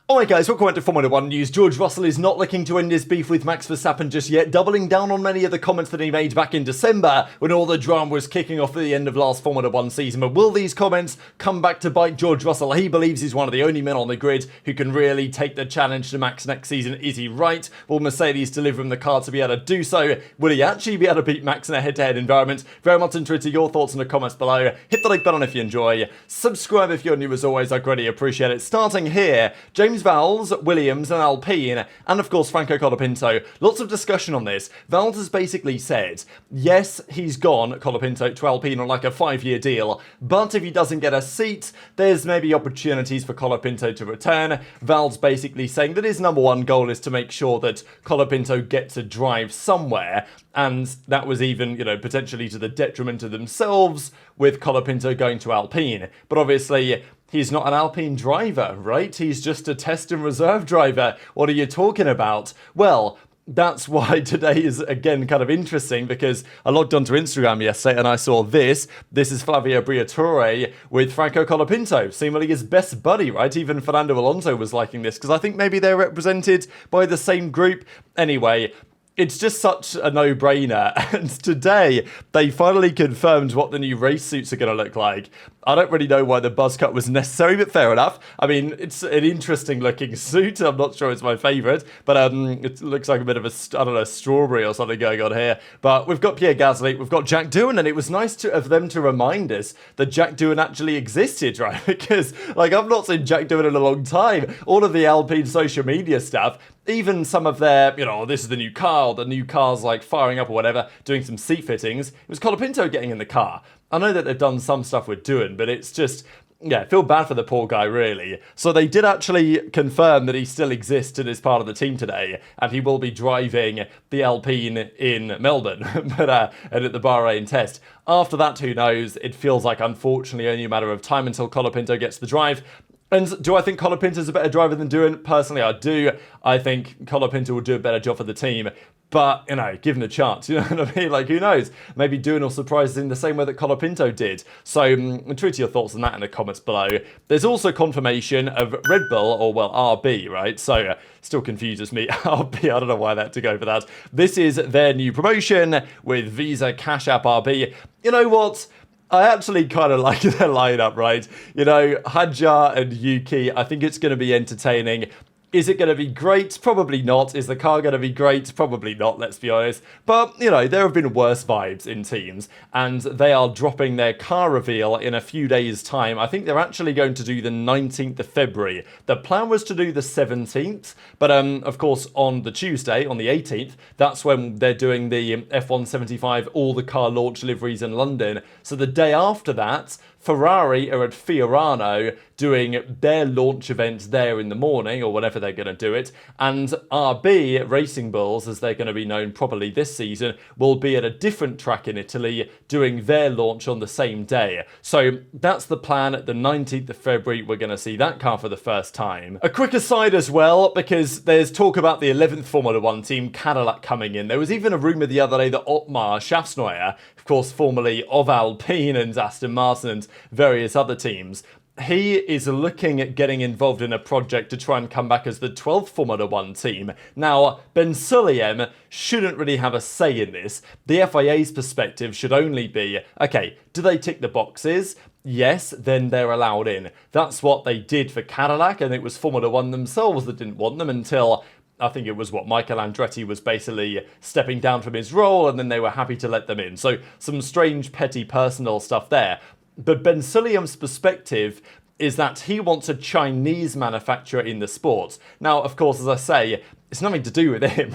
Alright guys, welcome back to Formula 1 News. George Russell is not looking to end his beef with Max Verstappen just yet, doubling down on many of the comments that he made back in December when all the drama was kicking off at the end of last Formula 1 season. But will these comments come back to bite George Russell? He believes he's one of the only men on the grid who can really take the challenge to Max next season. Is he right? Will Mercedes deliver him the car to be able to do so? Will he actually be able to beat Max in a head-to-head environment? Very much interested your thoughts in the comments below. Hit the like button if you enjoy. Subscribe if you're new as always, I greatly appreciate it. Starting here, James Vowles, Williams and Alpine, and of course Franco Colapinto. Lots of discussion on this. Vowles has basically said, yes, he's gone, Colapinto, to Alpine on like a 5-year deal, but if he doesn't get a seat, there's maybe opportunities for Colapinto to return. Vowles basically saying that his number one goal is to make sure that Colapinto gets a drive somewhere, and that was even, potentially to the detriment of themselves with Colapinto going to Alpine. But obviously, he's not an Alpine driver, right? He's just a test and reserve driver. What are you talking about? Well, that's why today is, again, kind of interesting, because I logged onto Instagram yesterday and I saw this. This is Flavio Briatore with Franco Colapinto, seemingly his best buddy, right? Even Fernando Alonso was liking this, because I think maybe they're represented by the same group. Anyway, it's just such a no-brainer, and today they finally confirmed what the new race suits are going to look like. I don't really know why the buzz cut was necessary, but fair enough. I mean, it's an interesting-looking suit. I'm not sure it's my favourite, but it looks like a bit of a, strawberry or something going on here. But we've got Pierre Gasly, we've got Jack Doohan, and it was nice of them to remind us that Jack Doohan actually existed, right? Because, I've not seen Jack Doohan in a long time. All of the Alpine social media stuff, even some of their, this is the new car, or the new car's firing up or whatever, doing some seat fittings. It was Colapinto getting in the car. I know that they've done some stuff with Doohan, but it's just, I feel bad for the poor guy, really. So they did actually confirm that he still exists and is part of the team today, and he will be driving the Alpine in Melbourne, and at the Bahrain test. After that, who knows? It feels like, unfortunately, only a matter of time until Colapinto gets the drive. And do I think Colapinto's a better driver than Doohan? Personally, I do. I think Colapinto will do a better job for the team. But, give him a chance, you know what I mean? Who knows? Maybe Doohan will surprise us in the same way that Colapinto did. So, tweet your thoughts on that in the comments below. There's also confirmation of Red Bull, or, RB, right? So, still confuses me. RB, I don't know why I had to go for that. This is their new promotion with Visa Cash App RB. You know what? I actually kind of like their lineup, right? Hadjar and Yuki, I think it's going to be entertaining. Is it going to be great? Probably not. Is the car going to be great? Probably not, let's be honest. But, there have been worse vibes in teams, and they are dropping their car reveal in a few days' time. I think they're actually going to do the 19th of February. The plan was to do the 17th, but, of course, on the Tuesday, on the 18th, that's when they're doing the F175, all the car launch liveries in London. So the day after that, Ferrari are at Fiorano doing their launch event there in the morning, or whenever they're going to do it, and RB, Racing Bulls, as they're going to be known properly this season, will be at a different track in Italy doing their launch on the same day. So that's the plan. The 19th of February, we're going to see that car for the first time. A quick aside as well, because there's talk about the 11th Formula 1 team, Cadillac, coming in. There was even a rumour the other day that Otmar Shaftsneuer, of course formerly of Alpine and Aston Martin and various other teams, he is looking at getting involved in a project to try and come back as the 12th Formula 1 team. Now, Ben Sulayem shouldn't really have a say in this. The FIA's perspective should only be, okay, do they tick the boxes? Yes, then they're allowed in. That's what they did for Cadillac, and it was Formula 1 themselves that didn't want them until, I think it was Michael Andretti was basically stepping down from his role, and then they were happy to let them in. So some strange, petty, personal stuff there. But Ben Sulayem's perspective is that he wants a Chinese manufacturer in the sport. Now, of course, as I say, it's nothing to do with him,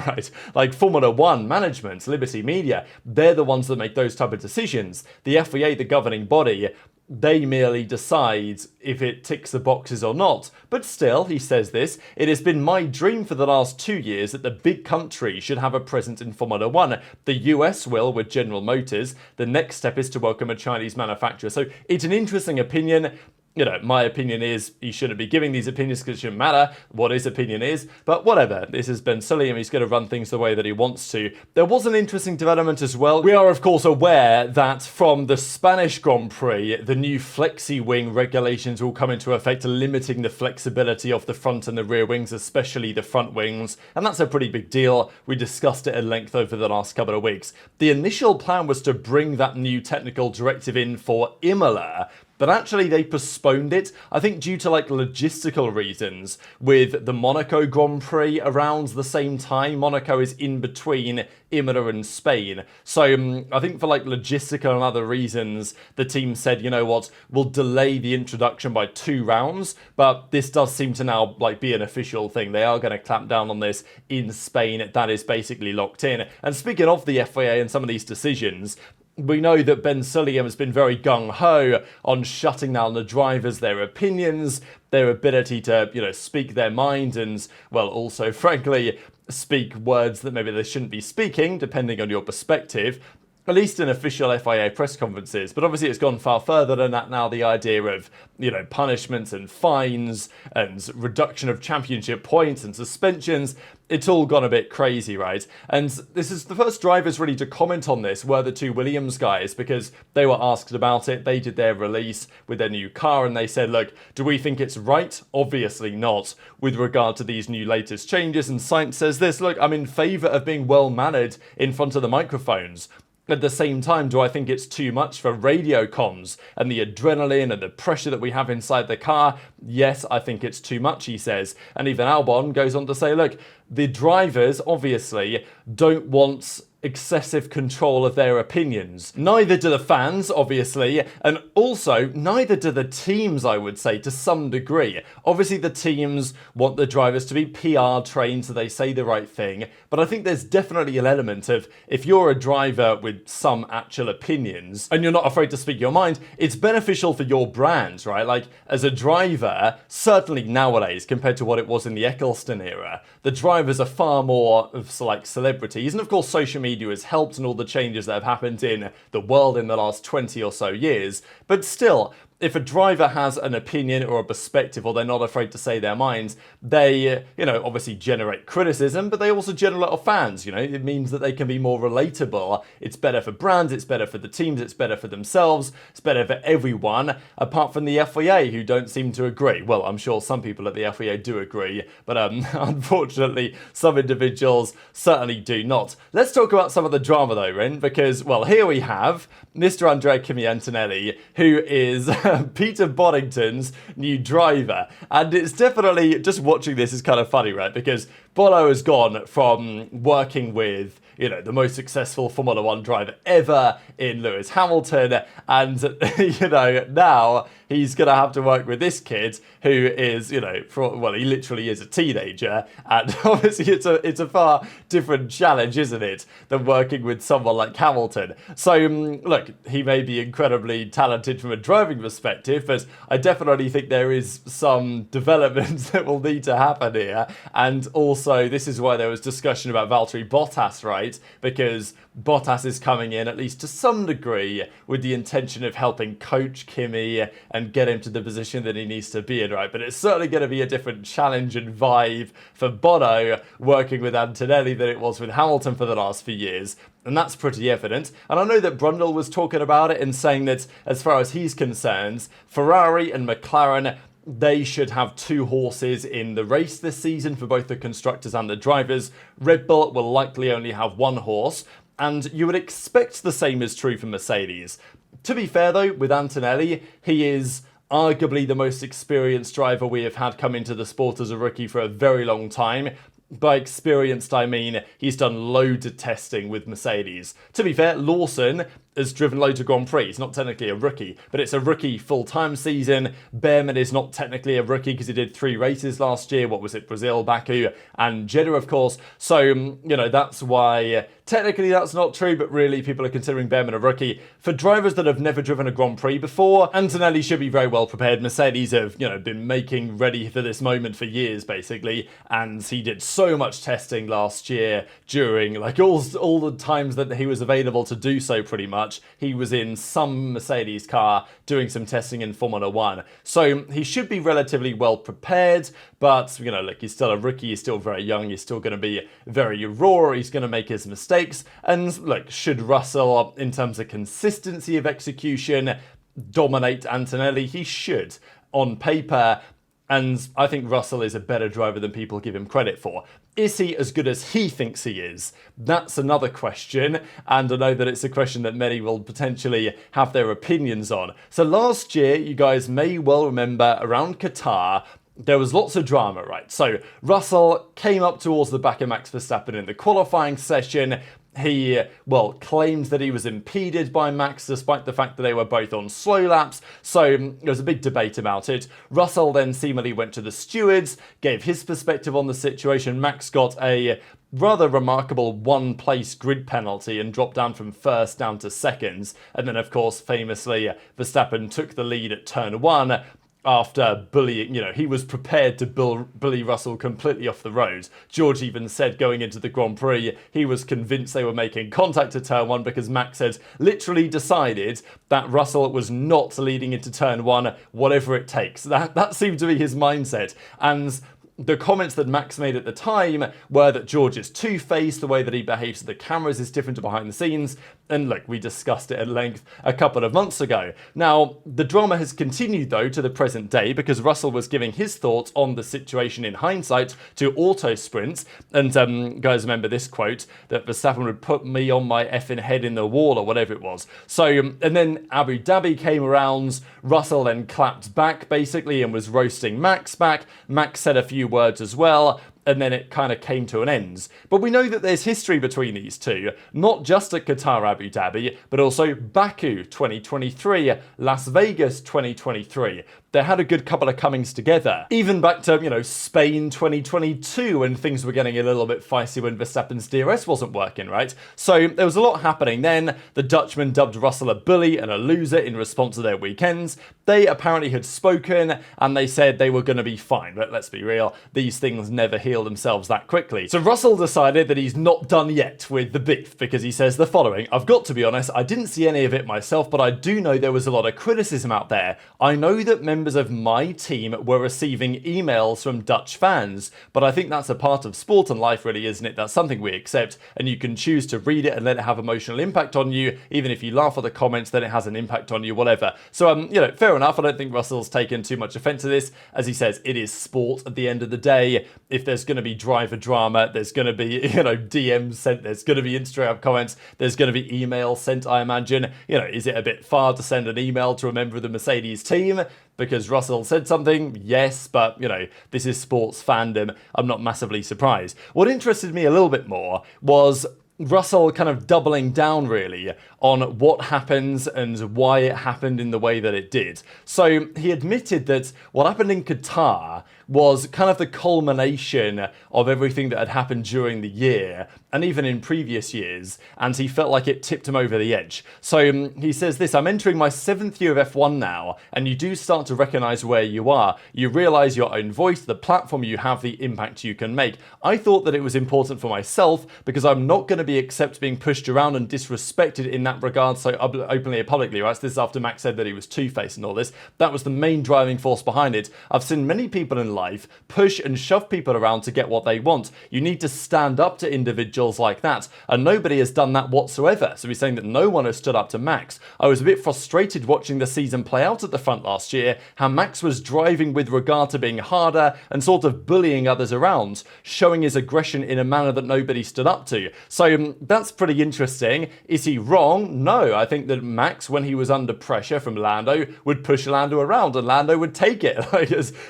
right? Formula 1 management, Liberty Media, they're the ones that make those type of decisions. The FIA, the governing body, they merely decide if it ticks the boxes or not. But still, he says this, it has been my dream for the last 2 years that the big country should have a presence in Formula 1. The US will with General Motors. The next step is to welcome a Chinese manufacturer. So it's an interesting opinion. My opinion is he shouldn't be giving these opinions because it shouldn't matter what his opinion is, but whatever. This has been silly and he's going to run things the way that he wants to. There was an interesting development as well. We are, of course, aware that from the Spanish Grand Prix, the new flexi wing regulations will come into effect, limiting the flexibility of the front and the rear wings, especially the front wings, and that's a pretty big deal. We discussed it at length over the last couple of weeks. The initial plan was to bring that new technical directive in for Imola, but actually they postponed it, I think due to logistical reasons, with the Monaco Grand Prix around the same time. Monaco is in between Imola and Spain. So I think for logistical and other reasons, the team said, you know what, we'll delay the introduction by 2 rounds, but this does seem to now be an official thing. They are going to clamp down on this in Spain. That is basically locked in. And speaking of the FIA and some of these decisions, we know that Ben Sulayem has been very gung-ho on shutting down the drivers, their opinions, their ability to, speak their mind and, well, also, frankly, speak words that maybe they shouldn't be speaking, depending on your perspective. At least in official FIA press conferences. But obviously it's gone far further than that now. The idea of, punishments and fines and reduction of championship points and suspensions, it's all gone a bit crazy, right? And this is the first drivers really to comment on this were the 2 Williams guys, because they were asked about it. They did their release with their new car and they said, look, do we think it's right? Obviously not, with regard to these new latest changes. And Sainz says this, look, I'm in favour of being well-mannered in front of the microphones. At the same time, do I think it's too much for radio comms and the adrenaline and the pressure that we have inside the car? Yes, I think it's too much, he says. And even Albon goes on to say, look, the drivers obviously don't want excessive control of their opinions. Neither do the fans, obviously, and also neither do the teams, I would say, to some degree. Obviously, the teams want the drivers to be PR trained so they say the right thing, but I think there's definitely an element of, if you're a driver with some actual opinions and you're not afraid to speak your mind, it's beneficial for your brand, right? As a driver, certainly nowadays, compared to what it was in the Eccleston era, the drivers are far more of celebrities, and of course social media has helped and all the changes that have happened in the world in the last 20 or so years, but still, if a driver has an opinion or a perspective, or they're not afraid to say their minds, they, obviously generate criticism, but they also generate a lot of fans, It means that they can be more relatable. It's better for brands, it's better for the teams, it's better for themselves, it's better for everyone, apart from the FIA, who don't seem to agree. Well, I'm sure some people at the FIA do agree, but unfortunately, some individuals certainly do not. Let's talk about some of the drama, though, Rin, because, well, here we have Mr. Andrea Kimi Antonelli, who is Peter Boddington's new driver. And it's definitely, just watching this is kind of funny, right? Because Bono has gone from working with, the most successful Formula One driver ever in Lewis Hamilton, and, now he's going to have to work with this kid who is, he literally is a teenager, and obviously it's a far different challenge, isn't it, than working with someone like Hamilton. So, look, he may be incredibly talented from a driving perspective, but I definitely think there is some development that will need to happen here, and also this is why there was discussion about Valtteri Bottas, right? Because Bottas is coming in, at least to some degree, with the intention of helping coach Kimi and get him to the position that he needs to be in, right? But it's certainly going to be a different challenge and vibe for Bono working with Antonelli than it was with Hamilton for the last few years. And that's pretty evident. And I know that Brundle was talking about it and saying that, as far as he's concerned, Ferrari and McLaren, they should have 2 horses in the race this season for both the constructors and the drivers. Red Bull will likely only have 1 horse, and you would expect the same is true for Mercedes. To be fair though, with Antonelli, he is arguably the most experienced driver we have had come into the sport as a rookie for a very long time. By experienced, I mean he's done loads of testing with Mercedes. To be fair, Lawson has driven loads of Grand Prix. He's not technically a rookie, but it's a rookie full-time season. Behrman is not technically a rookie because he did 3 races last year. What was it? Brazil, Baku, and Jeddah, of course. So, that's why technically that's not true, but really people are considering Behrman a rookie. For drivers that have never driven a Grand Prix before, Antonelli should be very well prepared. Mercedes have, been making ready for this moment for years, basically, and he did so much testing last year during, all the times that he was available to do so, pretty much. much, he was in some Mercedes car doing some testing in Formula 1. So he should be relatively well prepared, but, you know, look, he's still a rookie, he's still very young, he's still going to be very raw, he's going to make his mistakes. And look, should Russell, in terms of consistency of execution, dominate Antonelli? He should, on paper. And I think Russell is a better driver than people give him credit for. Is he as good as he thinks he is? That's another question, and I know that it's a question that many will potentially have their opinions on. So last year, you guys may well remember, around Qatar, there was lots of drama, right? So Russell came up towards the back of Max Verstappen in the qualifying session. He, well, claimed that he was impeded by Max despite the fact that they were both on slow laps, so there was a big debate about it. Russell then seemingly went to the stewards, gave his perspective on the situation. Max got a rather remarkable one-place grid penalty and dropped down from first down to seconds. And then, of course, famously, Verstappen took the lead at turn 1, after bullying, you know, he was prepared to bully Russell completely off the road. George even said going into the Grand Prix, he was convinced they were making contact at turn 1 because Max had literally decided that Russell was not leading into turn 1, whatever it takes. That seemed to be his mindset. And the comments that Max made at the time were that George is two-faced, the way that he behaves to the cameras is different to behind the scenes, and look, we discussed it at length a couple of months ago. Now, the drama has continued, though, to the present day, because Russell was giving his thoughts on the situation in hindsight to Auto Sprint, and guys remember this quote, that Verstappen would put me on my effing head in the wall, or whatever it was. So, and then Abu Dhabi came around, Russell then clapped back, basically, and was roasting Max back. Max said a few words as well, and then it kind of came to an end. But we know that there's history between these two, not just at Qatar, Abu Dhabi, but also Baku 2023, Las Vegas 2023. They had a good couple of comings together. Even back to, you know, Spain 2022 when things were getting a little bit feisty when Verstappen's DRS wasn't working, right? So there was a lot happening then. The Dutchman dubbed Russell a bully and a loser in response to their weekends. They apparently had spoken and they said they were going to be fine. But let's be real, these things never heal themselves that quickly. So Russell decided that he's not done yet with the beef because he says the following: I've got to be honest, I didn't see any of it myself, but I do know there was a lot of criticism out there. I know that members of my team were receiving emails from Dutch fans, but I think that's a part of sport and life, really, isn't it? That's something we accept, and you can choose to read it and let it have emotional impact on you. Even if you laugh at the comments, then it has an impact on you, whatever. So, you know, fair enough. I don't think Russell's taken too much offense to this. As he says, it is sport at the end of the day. If there's going to be driver drama, there's going to be, you know, DMs sent, there's going to be Instagram comments, there's going to be emails sent, I imagine. You know, is it a bit far to send an email to a member of the Mercedes team because Russell said something? Yes, but, you know, this is sports fandom. I'm not massively surprised. What interested me a little bit more was Russell kind of doubling down, really, on what happens and why it happened in the way that it did. So he admitted that what happened in Qatar was kind of the culmination of everything that had happened during the year and even in previous years, and he felt like it tipped him over the edge. So he says this: I'm entering my 7th year of F1 now, and you do start to recognize where you are. You realize your own voice, the platform you have, the impact you can make. I thought that it was important for myself because I'm not going to be accept being pushed around and disrespected in that regard so openly and publicly, right? So this is after Max said that he was two-faced and all this. That was the main driving force behind it. I've seen many people in life push and shove people around to get what they want. You need to stand up to individuals like that, and nobody has done that whatsoever. So he's saying that no one has stood up to Max. I was a bit frustrated watching the season play out at the front last year, how Max was driving with regard to being harder and sort of bullying others around, showing his aggression in a manner that nobody stood up to. So that's pretty interesting. Is he wrong? No. I think that Max, when he was under pressure from Lando, would push Lando around and Lando would take it,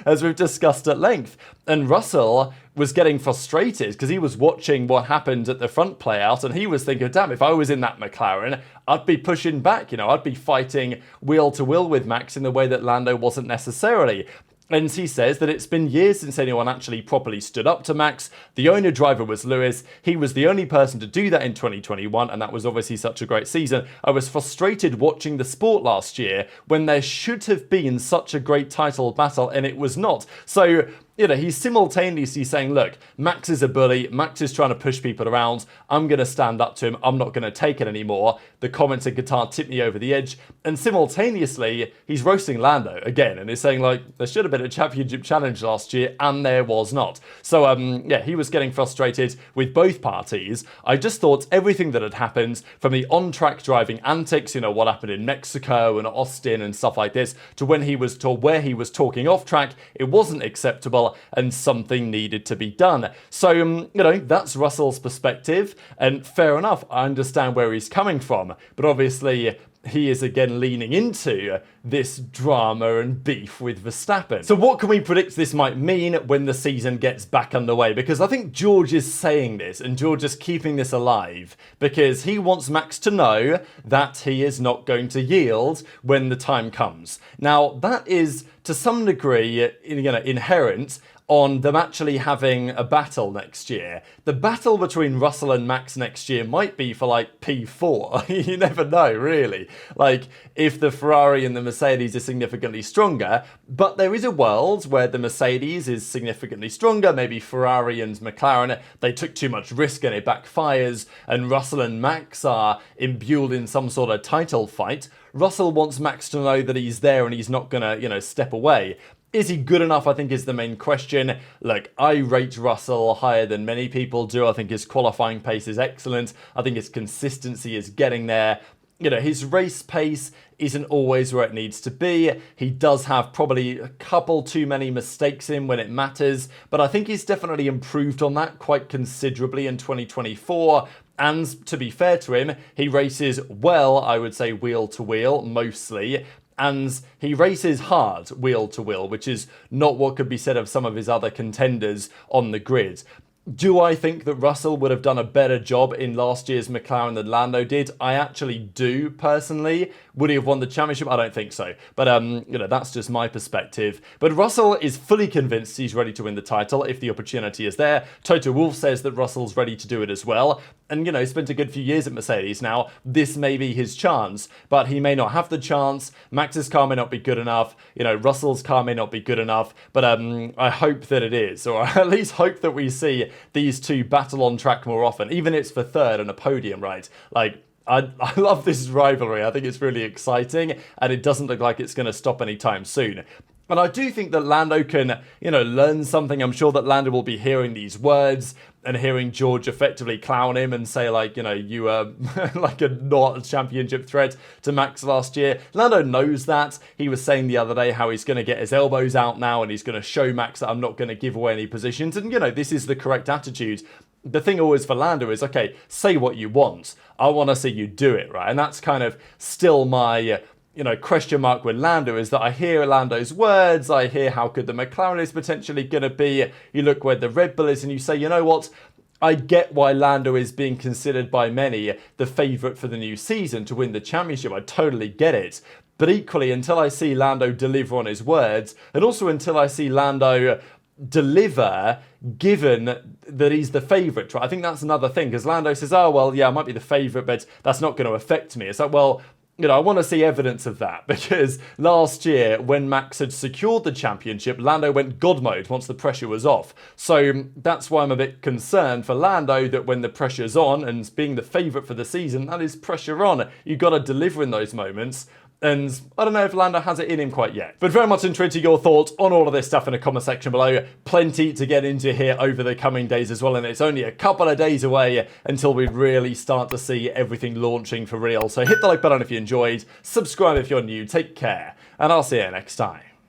as we've discussed at length. And Russell was getting frustrated because he was watching what happened at the front play out and he was thinking, damn, if I was in that McLaren, I'd be pushing back, you know, I'd be fighting wheel to wheel with Max in the way that Lando wasn't necessarily. And he says that it's been years since anyone actually properly stood up to Max. The owner driver was Lewis. He was the only person to do that in 2021, and that was obviously such a great season. I was frustrated watching the sport last year when there should have been such a great title battle, and it was not. So he's simultaneously saying, look, Max is a bully, Max is trying to push people around, I'm going to stand up to him, I'm not going to take it anymore, the comments in Qatar tip me over the edge, and simultaneously, he's roasting Lando again, and he's saying, like, there should have been a championship challenge last year, and there was not. So, yeah, he was getting frustrated with both parties. I just thought everything that had happened, from the on-track driving antics, what happened in Mexico and Austin and stuff like this, to when he was where he was talking off-track, it wasn't acceptable, and something needed to be done. So, that's Russell's perspective, and fair enough, I understand where he's coming from, but obviously he is again leaning into this drama and beef with Verstappen. So what can we predict this might mean when the season gets back underway? Because I think George is saying this, and George is keeping this alive, because he wants Max to know that he is not going to yield when the time comes. Now, that is to some degree, inherent on them actually having a battle next year. The battle between Russell and Max next year might be for like P4. You never know, really. Like, if the Ferrari and the Mercedes are significantly stronger, but there is a world where the Mercedes is significantly stronger, maybe Ferrari and McLaren, they took too much risk and it backfires, and Russell and Max are imbued in some sort of title fight. Russell wants Max to know that he's there and he's not gonna, step away. Is he good enough, I think, is the main question. Look, I rate Russell higher than many people do. I think his qualifying pace is excellent. I think his consistency is getting there. His race pace isn't always where it needs to be. He does have probably a couple too many mistakes in when it matters, but I think he's definitely improved on that quite considerably in 2024. And to be fair to him, he races well, I would say, wheel to wheel, mostly. And he races hard wheel to wheel, which is not what could be said of some of his other contenders on the grid. Do I think that Russell would have done a better job in last year's McLaren than Lando did? I actually do, personally. Would he have won the championship? I don't think so. But, that's just my perspective. But Russell is fully convinced he's ready to win the title if the opportunity is there. Toto Wolff says that Russell's ready to do it as well. And, spent a good few years at Mercedes now. This may be his chance, but he may not have the chance. Max's car may not be good enough. Russell's car may not be good enough. But I hope that it is, or at least hope that we see these two battle on track more often, even if it's for third and a podium, right? Like, I love this rivalry. I think it's really exciting, and it doesn't look like it's going to stop anytime soon. And I do think that Lando can, learn something. I'm sure that Lando will be hearing these words and hearing George effectively clown him and say, like, you were like a not championship threat to Max last year. Lando knows that. He was saying the other day how he's going to get his elbows out now and he's going to show Max that I'm not going to give away any positions. And, this is the correct attitude. The thing always for Lando is, okay, say what you want. I want to see you do it, right? And that's kind of still my question mark with Lando, is that I hear Lando's words, I hear how good the McLaren is potentially going to be, you look where the Red Bull is and you say, you know what, I get why Lando is being considered by many the favourite for the new season to win the championship, I totally get it. But equally, until I see Lando deliver on his words, and also until I see Lando deliver given that he's the favourite, right? I think that's another thing, because Lando says, oh, well, yeah, I might be the favourite, but that's not going to affect me. It's like, well, I want to see evidence of that, because last year when Max had secured the championship, Lando went God mode once the pressure was off. So that's why I'm a bit concerned for Lando that when the pressure's on and being the favourite for the season, that is pressure on. You've got to deliver in those moments. And I don't know if Lando has it in him quite yet. But very much intrigued your thoughts on all of this stuff in the comment section below. Plenty to get into here over the coming days as well. And it's only a couple of days away until we really start to see everything launching for real. So hit the like button if you enjoyed. Subscribe if you're new. Take care. And I'll see you next time.